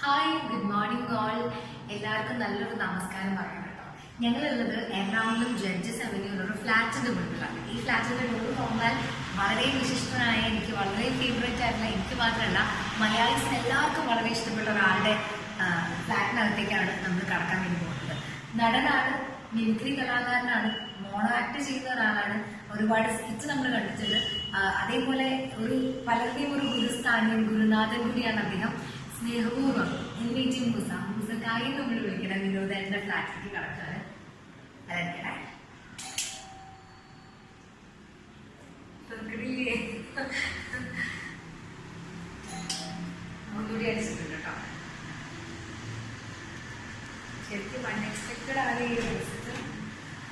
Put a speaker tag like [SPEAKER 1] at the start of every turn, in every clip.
[SPEAKER 1] Hi, good morning all. എല്ലാവർക്കും നല്ലൊരു നമസ്കാരം പറയണം കേട്ടോ. ഞങ്ങളുള്ളത് എറണാകുളം ജഡ്ജസ് അവന്യൂലുള്ള ഫ്ലാറ്റിന്റെ മുന്നിലാണ്. ഈ ഫ്ലാറ്റിന്റെ മുന്നിൽ പോകുമ്പോൾ വളരെ വിശിഷ്ടനായ, എനിക്ക് വളരെ ഫേവറേറ്റ് ആയിട്ടുള്ള, എനിക്ക് മാത്രമല്ല മലയാളീസിന് എല്ലാവർക്കും വളരെ ഇഷ്ടപ്പെട്ട ഒരാളുടെ ഫ്ലാറ്റിനകത്തേക്കാണ് നമ്മൾ കടക്കാൻ വേണ്ടി പോകുന്നത്. നടനാണ്, മിമിക്രി കലാകാരനാണ്, മോണോ ആക്ട് ചെയ്യുന്ന ഒരാളാണ്. ഒരുപാട് സ്കിറ്റ് നമ്മൾ കണ്ടിട്ടുണ്ട്. അതേപോലെ പലരുടെയും ഒരു ഗുരുസ്ഥാനിയും ഗുരുനാഥൻ കൂടിയാണ് അദ്ദേഹം. സ്നേഹപൂർവ്വം ഇൻവൈറ്റിംഗ് മൂസക്കായി നമ്മൾ വിളിക്കണം. വിനോദേട്ടന്റെ ഫ്ലാറ്റിലേക്ക് കടക്കാണ്. അതെങ്ങനെ ഒന്നുകൂടി അടിച്ചിട്ടുണ്ട് കേട്ടോ. ശരിക്കും അൺഎക്സ്പെക്ടഡ് ആണ് ഈ വിളിച്ചിട്ട്.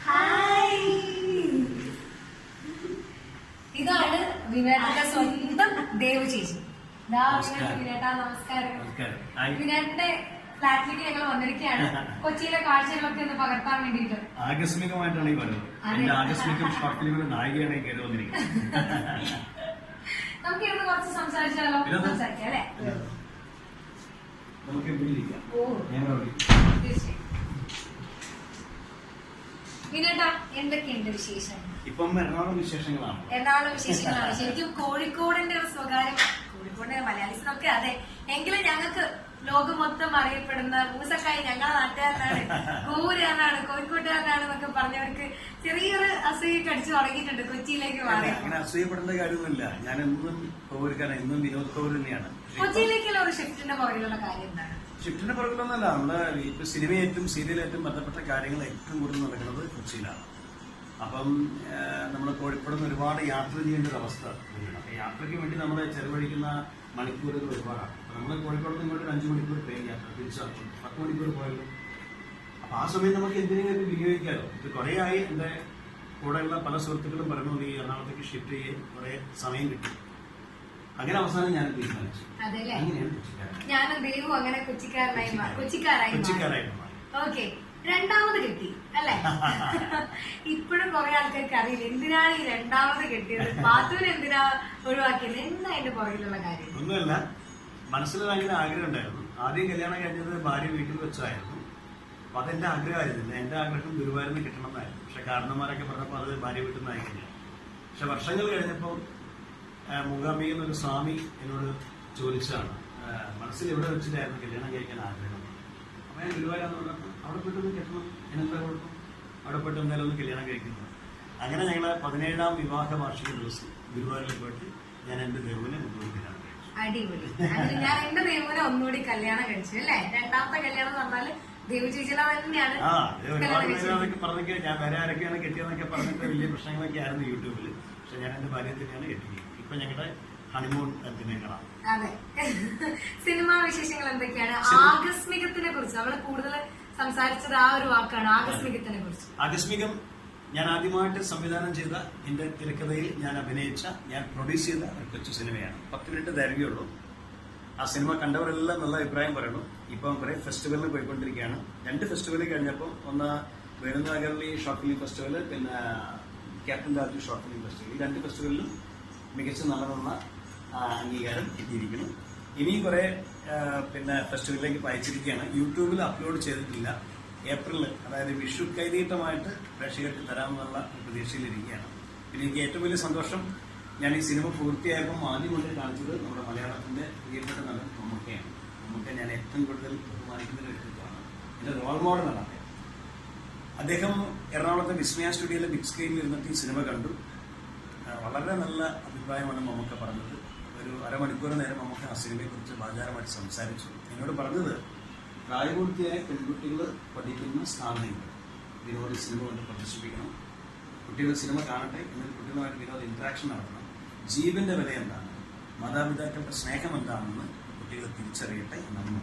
[SPEAKER 1] ഹായ്, ഇതാണ് വിനോദന്റെ സ്വന്തം ദേവ് ചേച്ചി. വിനേട്ടാ നമസ്കാരം. വിനേട്ടന്റെ ഫ്ലാറ്റിലേക്ക് ഞങ്ങൾ വന്നിരിക്കുകയാണ്. കൊച്ചിയിലെ കാഴ്ചകളൊക്കെ ഒന്ന് പകർത്താൻ വേണ്ടിയിട്ട്.
[SPEAKER 2] ആകസ്മികമായിട്ടാണ് ഈ വരുന്നത്. എന്റെ ആകസ്മികം ഷോർട്ട് ഫിലിമിന്റെ നായികയാണ് കയറി വന്നിരിക്കുന്നത്.
[SPEAKER 1] നമുക്ക് ഇരുന്ന് കുറച്ച് സംസാരിച്ചാലോ? സംസാരിക്കാം അല്ലെ?
[SPEAKER 2] നമുക്ക്
[SPEAKER 1] തീർച്ചയായും. വിനേട്ടാ, എന്തൊക്കെയുണ്ട് വിശേഷം?
[SPEAKER 2] ഇപ്പം എറണാകുളം വിശേഷങ്ങളാണ്.
[SPEAKER 1] എറണാകുളം വിശേഷങ്ങളാണ്. ശരിക്കും കോഴിക്കോടിന്റെ ഒരു സ്വകാര്യം, കോഴിക്കോടിന്റെ മലയാളീസിനൊക്കെ അതെ, എങ്കിലും ഞങ്ങൾക്ക് ലോകം മൊത്തം അറിയപ്പെടുന്ന മൂസക്കായി ഞങ്ങളെ നാട്ടുകാരനാണ്, ഗൂരാനാണ്, കോഴിക്കോട്ടുകാരനാണ് എന്നൊക്കെ പറഞ്ഞവർക്ക് ചെറിയൊരു അസൂയ കടിച്ചു തുടങ്ങിയിട്ടുണ്ട് കൊച്ചിയിലേക്ക് മാറി.
[SPEAKER 2] അങ്ങനെ അസൂയപ്പെടേണ്ട കാര്യമൊന്നുമില്ല. ഞാൻ എന്നും കോവിൽക്കാരൻ, എന്നും വിനോദ് കോവിൽ തന്നെയാണ്.
[SPEAKER 1] കൊച്ചിയിലേക്കുള്ള ഒരു ഷിഫ്റ്റിന്റെ പുറകിലുള്ള കാര്യം എന്താണ്?
[SPEAKER 2] ഷിഫ്റ്റിന്റെ പുറകിലൊന്നല്ല, നമ്മുടെ ഇപ്പൊ സിനിമയേറ്റും സീരിയലേറ്റും ബന്ധപ്പെട്ട കാര്യങ്ങൾ ഏറ്റവും കൂടുതൽ നടക്കുന്നത് കൊച്ചിയിലാണ്. അപ്പം നമ്മൾ കോഴിക്കോട് നിന്ന് ഒരുപാട് യാത്ര ചെയ്യേണ്ട ഒരു അവസ്ഥ വരികയാണ്. അപ്പൊ യാത്രയ്ക്ക് വേണ്ടി നമ്മൾ ചെലവഴിക്കുന്ന മണിക്കൂറുകൾ ഒരുപാടാണ്. അപ്പൊ നമ്മൾ കോഴിക്കോട് നിന്ന് ഇങ്ങോട്ട് 5 മണിക്കൂർ ട്രെയിൻ യാത്ര, തിരിച്ചാക്കും 10 മണിക്കൂർ പോയാലും. അപ്പൊ ആ സമയം നമുക്ക് എന്തിനെങ്കിലും വിനിയോഗിക്കാമല്ലോ. ഇത് കുറെ ആയി എന്റെ കൂടെയുള്ള പല സുഹൃത്തുക്കളും പറഞ്ഞു, ഈ എറണാകുളത്തേക്ക് ഷിഫ്റ്റ് ചെയ്യാൻ കുറെ സമയം കിട്ടും. അങ്ങനെ അവസാനം ഞാൻ തീരുമാനിച്ചു. അങ്ങനെയാണ്
[SPEAKER 1] ഞാനും ദേവും അങ്ങനെ കൊച്ചിക്കാരായി. ഓക്കെ, രണ്ടാമത് കെട്ടി അല്ലെ? ഇപ്പോഴും കുറെ ആൾക്കാർക്ക് അറിയില്ല എന്തിനാണ് ഈ രണ്ടാമത് കെട്ടിയത്, പാത്തൂര് എന്തിനാ ഒഴിവാക്കിയത്, എന്താ അതിന്റെ പുറകിലുള്ള കാര്യം?
[SPEAKER 2] ഒന്നുമല്ല, മനസ്സിൽ ഭയങ്കര ആഗ്രഹം ഉണ്ടായിരുന്നു. ആദ്യം കല്യാണം കഴിഞ്ഞത് ഭാര്യ വീട്ടിൽ വെച്ചായിരുന്നു. അപ്പൊ അതെന്റെ ആഗ്രഹമായിരുന്നില്ല. എന്റെ ആഗ്രഹം ഗുരുവായൂരിൽ കിട്ടണമെന്നായിരുന്നു. പക്ഷെ കാരണന്മാരൊക്കെ പറഞ്ഞപ്പോൾ അത് ഭാര്യ വീട്ടിൽ നിന്ന് ആയിക്കില്ല. പക്ഷെ വർഷങ്ങൾ കഴിഞ്ഞപ്പോൾ മൂകാംബിക എന്നൊരു സ്വാമി എന്നോട് ചോദിച്ചാണ്, മനസ്സിൽ എവിടെ വെച്ചിട്ടായിരുന്നു കല്യാണം കഴിക്കാൻ ആഗ്രഹം. അപ്പൊ ഞാൻ ഗുരുവായൂരാന്ന് പറഞ്ഞപ്പോൾ അവിടെ പോയിട്ടൊന്ന് കെട്ടണം, എന്നെന്താ കുഴപ്പം, അവിടെ പോയിട്ട് എന്തായാലും ഒന്ന് കല്യാണം കഴിക്കുന്നു. അങ്ങനെ ഞങ്ങളെ 17ാം വിവാഹ വാർഷിക ദിവസം ഗുരുവായൂരിൽ പോയിട്ട് ഞാൻ എന്റെ ദേവുവിനെ ഒന്നുകൂടി കല്യാണം കഴിച്ചു.
[SPEAKER 1] അടിപൊളി. ഞാൻ എന്റെ ദേവുവിനെ ഒന്നുകൂടി കല്യാണം കഴിച്ചു അല്ലെ? രണ്ടാമത്തെ കല്യാണം എന്ന് പറഞ്ഞാല് ദേവു ചേച്ചിയുടെ തന്നെയാണ്.
[SPEAKER 2] പറഞ്ഞൊക്കെ ഞാൻ വേറെ ആരൊക്കെയാണ് കെട്ടിയെന്നൊക്കെ പറഞ്ഞിട്ട് വലിയ പ്രശ്നങ്ങളൊക്കെ ആയിരുന്നു യൂട്യൂബിൽ. പക്ഷെ ഞാൻ എന്റെ ഭാര്യ തന്നെയാണ് കെട്ടിയത്. ഇപ്പൊ ഞങ്ങളുടെ ഹണിമൂൺ ദിനങ്ങളാണ്.
[SPEAKER 1] അതെ. സിനിമാ വിശേഷങ്ങൾ എന്തൊക്കെയാണ്? ആകസ്മികത്തിനെ കുറിച്ച് നമ്മൾ കൂടുതൽ സംസാരിച്ചത് ആ ഒരു വാക്കാണ്, ആകസ്മികത്തിനെ കുറിച്ച്.
[SPEAKER 2] ആകസ്മികം ഞാൻ ആദ്യമായിട്ട് സംവിധാനം ചെയ്ത, എന്റെ തിരക്കഥയിൽ ഞാൻ അഭിനയിച്ച, ഞാൻ പ്രൊഡ്യൂസ് ചെയ്ത ഒരു കൊച്ചു സിനിമയാണ്. 10 മിനിറ്റ് ദൈർഘ്യമുള്ളൂ. ആ സിനിമ കണ്ടവരെല്ലാം നല്ല അഭിപ്രായം പറയണു. ഇപ്പം കുറെ ഫെസ്റ്റിവലിന് പോയിക്കൊണ്ടിരിക്കുകയാണ്. 2 ഫെസ്റ്റിവൽ കഴിഞ്ഞപ്പോൾ, ഒന്ന് വേണുനഗറിലെ ഷോർട്ട് ഫിലിം ഫെസ്റ്റിവൽ, പിന്നെ captain Raju short film festival. ഈ 2 ഫെസ്റ്റിവലിലും മികച്ച നടനുള്ള അംഗീകാരം കിട്ടിയിരിക്കുന്നു. ഇനിയും കുറെ പിന്നെ ഫെസ്റ്റിവലിലേക്ക് അയച്ചിരിക്കുകയാണ്. യൂട്യൂബിൽ അപ്ലോഡ് ചെയ്തിട്ടില്ല. ഏപ്രിലിൽ, അതായത് വിഷു കൈനീട്ടമായിട്ട് പ്രേക്ഷകർക്ക് തരാമെന്നുള്ള പ്രതീക്ഷയിലിരിക്കുകയാണ്. പിന്നെ എനിക്ക് ഏറ്റവും വലിയ സന്തോഷം, ഞാൻ ഈ സിനിമ പൂർത്തിയായപ്പോൾ ആദ്യം കൊണ്ട് കാണിച്ചത് നമ്മുടെ മലയാളത്തിന്റെ പ്രിയപ്പെട്ട നടൻ മമ്മൂക്കയാണ്. മമ്മൂക്ക ഞാൻ ഏറ്റവും കൂടുതൽ ബഹുമാനിക്കുന്ന ഒരു വ്യക്തിത്വമാണ്. എന്റെ റോൾ മോഡലാണ് അദ്ദേഹം. അദ്ദേഹം എറണാകുളത്തെ വിസ്മയ സ്റ്റുഡിയോയിലെ ബിഗ് സ്ക്രീനിൽ ഇരുന്നിട്ട് ഈ സിനിമ കണ്ടു. വളരെ നല്ല അഭിപ്രായമാണ് മമ്മൂക്ക പറഞ്ഞത്. ഒരു അരമണിക്കൂർ നേരം മമ്മൂക്ക ആ സിനിമയെക്കുറിച്ച് ആചാരമായിട്ട് സംസാരിച്ചു. എന്നോട് പറഞ്ഞത്, പ്രായപൂർത്തിയായ പെൺകുട്ടികൾ പഠിക്കുന്ന സ്ഥാപനങ്ങൾ വിനോദ സിനിമ കൊണ്ട് പ്രദർശിപ്പിക്കണം, കുട്ടികൾ സിനിമ കാണട്ടെ, എന്നിട്ട് കുട്ടികളുമായിട്ട് വിനോദ ഇന്ററാക്ഷൻ നടത്തണം, ജീവന്റെ വില എന്താണ്, മാതാപിതാക്കളുടെ സ്നേഹം എന്താണെന്ന് കുട്ടികൾ തിരിച്ചറിയട്ടെ എന്നാണ്.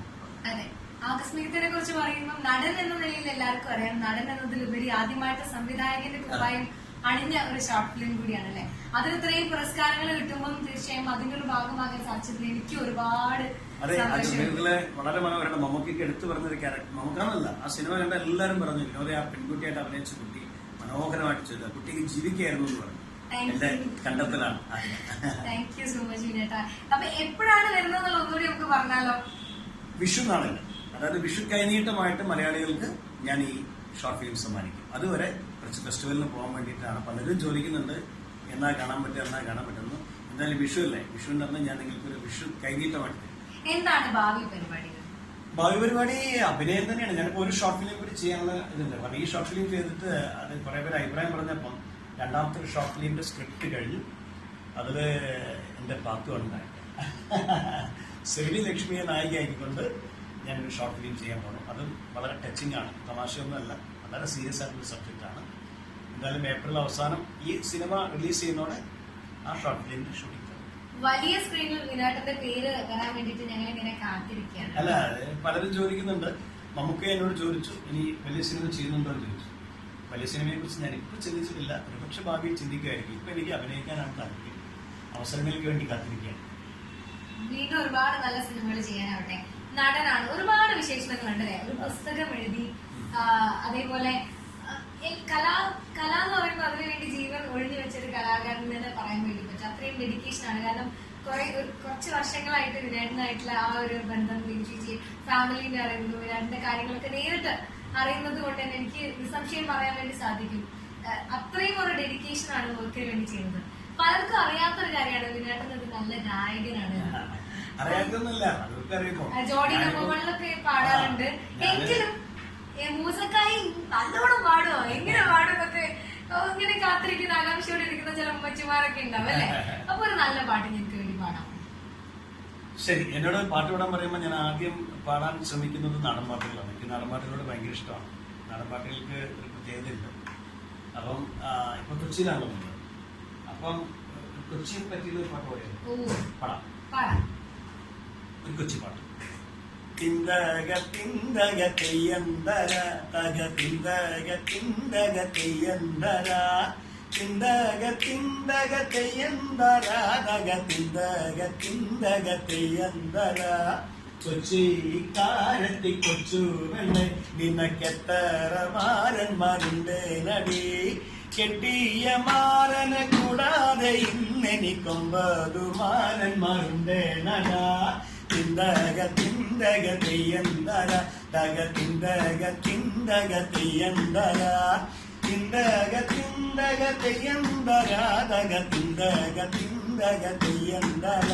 [SPEAKER 1] അതെ, ആകസ്മികത്തിനെ കുറിച്ച് പറയുമ്പോൾ നടൻ എന്ന നിലയിൽ എല്ലാവർക്കും അറിയാം. നടൻ എന്നതിലുപരി ആദ്യമായിട്ട് സംവിധായകന്റെ കുപ്പായം അണിഞ്ഞ ഒരു ഷോർട്ട് ഫിലിം കൂടിയാണ് അല്ലെ? അതിന് ഇത്രയും പുരസ്കാരങ്ങൾ കിട്ടുമ്പോൾ തീർച്ചയായും അതിന്റെ ഒരു ഭാഗമാകാൻ സാധിച്ചതിൽ എനിക്ക് ഒരുപാട്
[SPEAKER 2] വളരെ മനോഹരമാണ്. മമ്മൂക്കിക്ക് എടുത്തു പറഞ്ഞൊരു ക്യാരക്ടർ മമ്മൂക്കാന്നല്ല, ആ സിനിമ കണ്ട എല്ലാവരും പറഞ്ഞു, വിനോദ ആ പെൺകുട്ടിയായിട്ട് അഭിനയിച്ച കുട്ടി മനോഹരമായിട്ട് ചെയ്ത, കുട്ടിക്ക് ജീവിക്കുകയായിരുന്നു എന്ന് പറഞ്ഞു. എന്റെ കണ്ടെത്തലാണ്.
[SPEAKER 1] താങ്ക് യു സോ മച്ച് വിനേട്ടാ. അപ്പൊ എപ്പോഴാണ് വരുന്നത് ഒന്നുകൂടി നമുക്ക് പറഞ്ഞാലോ?
[SPEAKER 2] വിഷു നാളിൽ, അതായത് വിഷു കൈനീട്ടമായിട്ട് മലയാളികൾക്ക് ഞാൻ ഈ ഷോർട്ട് ഫിലിം സമ്മാനിക്കും. അതുവരെ കുറച്ച് ഫെസ്റ്റിവലിന് പോകാൻ വേണ്ടിയിട്ടാണ്. പലരും ചോദിക്കുന്നുണ്ട് എന്നാ കാണാൻ പറ്റുന്നു. എന്തായാലും വിഷു അല്ലേ, വിഷുവിന്റെ അന്ന് ഞാൻ നിങ്ങൾക്ക് ഒരു വിഷു കൈനീട്ടമായിട്ട്.
[SPEAKER 1] എന്താണ് ഭാവി പരിപാടികൾ?
[SPEAKER 2] ഭാവി പരിപാടി അഭിനയം തന്നെയാണ്. ഞാനിപ്പോ ഒരു ഷോർട്ട് ഫിലിം കൂടി ചെയ്യാനുള്ള ഇതുണ്ട്. കാരണം ഈ ഷോർട്ട് ഫിലിം ചെയ്തിട്ട് അത് കുറെ പേര് അഭിപ്രായം പറഞ്ഞപ്പം രണ്ടാമത്തെ ഒരു ഷോർട്ട് ഫിലിമിന്റെ സ്ക്രിപ്റ്റ് കഴിഞ്ഞു. അതില് എന്റെ പാത്തു ഉണ്ടായിട്ട് ശ്രീ ലക്ഷ്മിയെ നായികയാക്കിക്കൊണ്ട് ഞാനൊരു ഷോർട്ട് ഫിലിം ചെയ്യാൻ പോകണം. അതും വളരെ ടച്ചിങ് ആണ്, തമാശയൊന്നുമല്ല, വളരെ സീരിയസ് ആയിട്ടുള്ള സബ്ജക്റ്റ് ആണ്. എന്തായാലും ഏപ്രിൽ അവസാനം ഈ സിനിമ റിലീസ് ചെയ്യുന്നതോടെ ആ ഷോർട്ട് ഫിലിമിന്റെ ഷൂട്ടിംഗ്.
[SPEAKER 1] വലിയ സ്ക്രീനിൽ വിരാട്ടന്റെ പേര് വരാൻ വേണ്ടിട്ട് ഞങ്ങൾ ഇങ്ങനെ കാത്തിരിക്കുകയാണ്.
[SPEAKER 2] അല്ല, പലരും ചോദിക്കുന്നുണ്ട്. മമ്മൂക്ക എന്നോട് ചോദിച്ചു ഇനി വലിയ സിനിമ ചെയ്യുന്നുണ്ടോ എന്ന് ചോദിച്ചു. വലിയ സിനിമയെ കുറിച്ച് ഞാൻ ഇപ്പൊ ചിന്തിച്ചിട്ടില്ല, ഒരുപക്ഷെ ഭാവിയിൽ ചിന്തിക്കുമായിരിക്കും. ഇപ്പൊ എനിക്ക് അഭിനയിക്കാനാണ് താല്പര്യം, അവസരങ്ങൾക്ക് വേണ്ടി കാത്തിരിക്കുകയാണ്.
[SPEAKER 1] വീണ്ടും ഒരുപാട് നല്ല സിനിമകൾ ചെയ്യാനാവട്ടെ. നടനാണ്, ഒരുപാട് വിശേഷണങ്ങളുണ്ട് അല്ലെ. ഒരു പുസ്തകം എഴുതി, അതേപോലെ കല എന്ന് പറയുമ്പോൾ അതിനുവേണ്ടി ജീവൻ ഒഴിഞ്ഞു വെച്ചൊരു കലാകാരൻ തന്നെ പറയാൻ വേണ്ടി പറ്റും. അത്രയും ഡെഡിക്കേഷൻ ആണ്. കാരണം കുറച്ച് വർഷങ്ങളായിട്ട് വിരാടിനായിട്ടുള്ള ആ ഒരു ബന്ധം, ചേച്ചി ഫാമിലിന്റെ അറിയുന്നു, വിരാടിന്റെ കാര്യങ്ങളൊക്കെ നേരിട്ട് അറിയുന്നത് കൊണ്ട് തന്നെ എനിക്ക് നിസ്സംശയം പറയാൻ വേണ്ടി സാധിക്കും. അത്രയും ഒരു ഡെഡിക്കേഷൻ ആണ് വർക്കിന് വേണ്ടി ചെയ്യുന്നത്. പലർക്കും അറിയാത്തൊരു കാര്യമാണ് വിരാട്ടൻ ഒരു നല്ല ഗായകനാണ്. ജോഡി നമ്മളിലൊക്കെ പാടാറുണ്ട്. എങ്കിലും മൂസക്കായി നല്ലോണം പാടുമോ, എങ്ങനെ പാടുന്നൊക്കെ ഇങ്ങനെ കാത്തിരിക്കുന്ന ആകാംക്ഷയോടെ ഇരിക്കുന്ന ചില ഉമ്മച്ചിമാരൊക്കെ ഉണ്ടാവും അല്ലെ. അപ്പൊ ഒരു നല്ല പാട്ട് ഞങ്ങൾക്ക് വേണ്ടി പാടാം.
[SPEAKER 2] ശരി, എന്നോട് പാട്ട് പാടാൻ പറയുമ്പോൾ ഞാൻ ആദ്യം പാടാൻ ശ്രമിക്കുന്നത് നാടൻ പാട്ടുകളാണ്. എനിക്ക് നാടൻ പാട്ടുകളോട് ഭയങ്കര ഇഷ്ടമാണ്. നാടൻ പാട്ടുകൾക്ക് ഒരു പ്രത്യേകതയുണ്ട്. അപ്പം ഇപ്പൊ കൊച്ചിയിലാണല്ലോ നമ്മൾ. അപ്പം കൊച്ചിയെ പറ്റിയുള്ള ഒരു പാട്ട് പാടാം. ഒരു കൊച്ചി പാട്ട്. തിന്തക തിന്തക തെയ്യന്തര തക തിന്തക തിന്തക തെയ്യന്തര തിന്തക തിന്തക തെയ്യന്തര തക തിന്തക തിന്തക തെയ്യന്തര കൊച്ചിക്കാരത്തി കൊച്ചു വെണ്ണെ നിനക്കെത്ര മാരന്മാരുണ്ട് നടി കെട്ടിയ മാരനെ കൂടാതെ ഇന്നെനിക്കൊമ്പതു മാരന്മാരുണ്ട് നടാ തിന്തക തിന്തക തെയ്യന്തര തക തിന്തക തിന്തക തെയ്യന്തര തിന്തക തിന്തക തെയ്യന്തര തക തിന്തക തിന്തക തെയ്യന്തര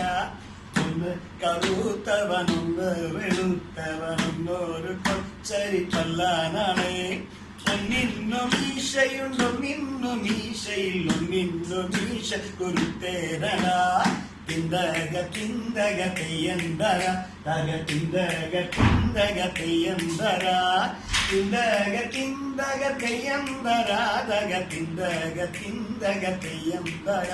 [SPEAKER 2] ഒന്ന് കറുത്തവനൊന്ന് വെളുത്തവനൊന്നൊരു കൊച്ചരി പല്ലാനാണ് ഒന്നിന്നു മീശയുണ്ടൊന്നിന്നു മീശയിൽ ഒന്നിന്നു മീശ കുരുത്തേരന തിന്തക തിന്തക തെയ്യന്തര തക തിന്തക തിന്തക തെയ്യന്തര തിന്തക തിന്തക തെയ്യന്തര തക തിന്തക തിന്തക തെയ്യന്തര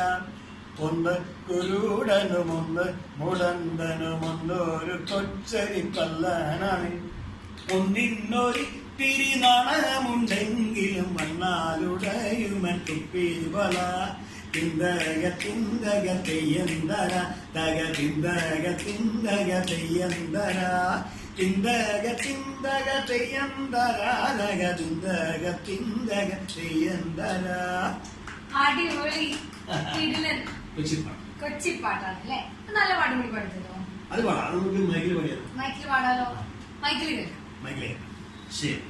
[SPEAKER 2] ഒന്ന് കുരുടനും ഒന്ന് മുടന്തനും ഒന്നൊരു കൊച്ചരി പല്ലാനാണ് ഒന്നിന്നൊരിത്തിരി നാണമുണ്ടെങ്കിലും വണ്ണാലുടയുമൻ തുപ്പിവല തിന്തക തിന്തക തെയ്യന്തര തക തിന്തക തിന്തക തെയ്യന്തര തിന്തക തിന്തക തെയ്യന്തര തക തിന്തക തിന്തക തെയ്യന്തര.
[SPEAKER 1] അടിപൊളി കൊച്ചിപ്പാട്ടാണ് അല്ലെ. നല്ല പാട്ട് കൂടി പഠിച്ചല്ലോ.
[SPEAKER 2] അത് പാടാം, അത് നമുക്ക് മൈക്കിൽ പാടിയാലോ?
[SPEAKER 1] മൈക്കിൽ പാടാലോ. മൈക്കിൽ കേൾക്കാം.
[SPEAKER 2] മൈക്കിൽ കേൾക്കാം. ശരി.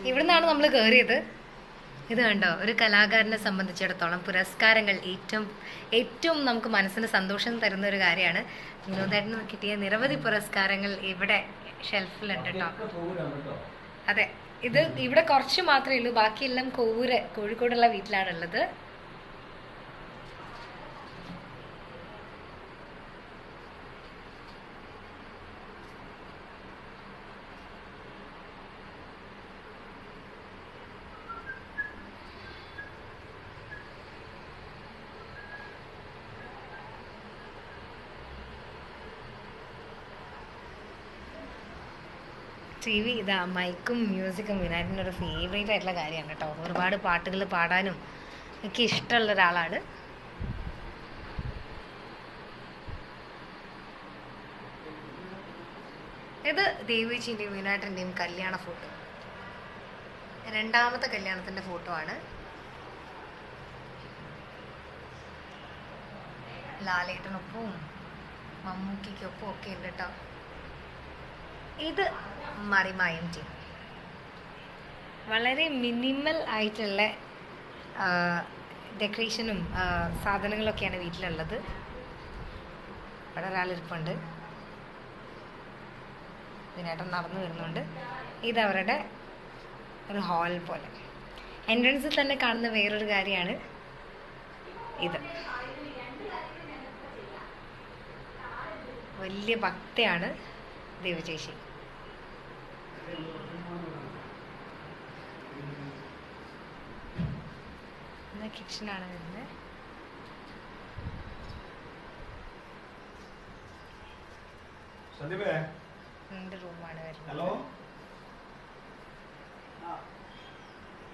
[SPEAKER 1] ഇവിടുന്നാണ് നമ്മൾ കയറിയത്. ഇത് കണ്ടോ, ഒരു കലാകാരനെ സംബന്ധിച്ചിടത്തോളം പുരസ്കാരങ്ങൾ ഏറ്റവും നമുക്ക് മനസ്സിന് സന്തോഷം തരുന്ന ഒരു കാര്യമാണ്. വിനോദേട്ടന് കിട്ടിയ നിരവധി പുരസ്കാരങ്ങൾ ഇവിടെ ഷെൽഫിലുണ്ട് കേട്ടോ. അതെ, ഇത് ഇവിടെ കുറച്ച് മാത്രമേ ഉള്ളൂ, ബാക്കിയെല്ലാം കോഴിക്കോടുള്ള വീട്ടിലാണുള്ളത്. ടി വി ഇതാ, മൈക്കും മ്യൂസിക്കും വിനായകൻ്റെ ഒരു ഫേവറേറ്റ് ആയിട്ടുള്ള കാര്യമാണ് കേട്ടോ. ഒരുപാട് പാട്ടുകൾ പാടാനും ഒക്കെ ഇഷ്ടമുള്ള ഒരാളാണ്. ഇത് ദേവിച്ചിൻ്റെയും വിനായകൻ്റെയും കല്യാണ ഫോട്ടോ, രണ്ടാമത്തെ കല്യാണത്തിൻ്റെ ഫോട്ടോ ആണ്. ലാലേട്ടനൊപ്പവും മമ്മൂക്കിക്കൊപ്പം ഒക്കെ ഉണ്ട് കേട്ടോ. ഇത് മറിമായം ടീം, വളരെ മിനിമൽ ആയിട്ടുള്ള ഡെക്കറേഷനും സാധനങ്ങളൊക്കെയാണ് വീട്ടിലുള്ളത്. ഇവിടെ ഒരാളിരിപ്പുണ്ട്, ഇതിനായിട്ട് നടന്നു വരുന്നുണ്ട്. ഇതവരുടെ ഒരു ഹാൾ പോലെ. എൻട്രൻസിൽ തന്നെ കാണുന്ന വേറൊരു കാര്യമാണ് ഇത്. വലിയ ഭക്തയാണ് ദേവചേച്ചി. കിച്ചണാണ് വരുന്നത്. റൂമാണ് വരുന്നത്.